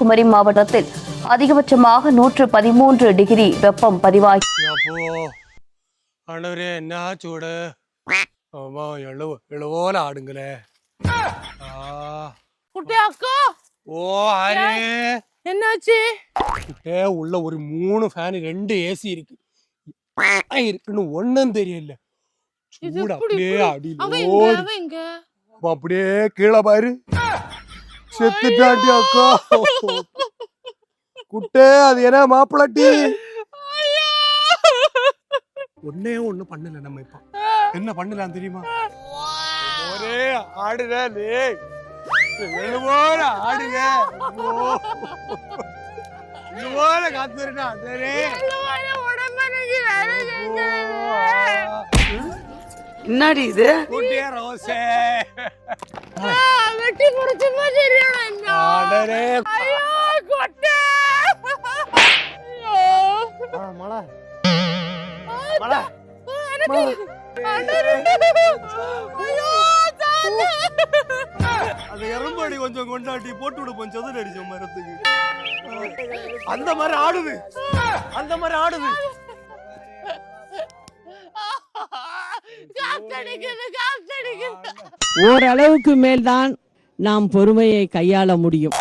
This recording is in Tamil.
கன்னியாகுமரி மாவட்டத்தில் அதிகபட்சமாக 113 டிகிரி வெப்பம் பதிவாகி என்ன சூடு இளவோல ஆடுங்களே. அக்கா ஓ ஆரே என்னாச்சு? உள்ள ஒரு 3 ஃபேன் 2 ஏசி இருக்கு இருக்குன்னு ஒண்ணும் தெரியல. சூடு அப்படியே அடியில அப்படியே கீழே பாரு செத்துட்டாண்டி அக்கா. குட்டே அது என்ன மாப்பிள்ளட்டி ஒன்னே ஒண்ணு பண்ணல. நம்ம இப்ப என்ன பண்ணலாம் தெரியுமா? ஒரே ஆடுற ஆடுங்க காத்துருட்டா என்னடி இது? குட்டிய ரோசே வெட்டி புடிச்சுமா சரியான ஆடரே. ஐயோ கொட்டே. மழை மழை அது எறும்படி கொஞ்சம் கொண்டாட்டி போட்டு விட கொஞ்சம் சதுர அடிச்ச மரத்துக்கு. அந்த மாதிரி ஆடுது, அந்த மாதிரி ஆடுது. ஓரளவுக்கு மேல்தான் நாம் பொறுமையை கையாள முடியும்.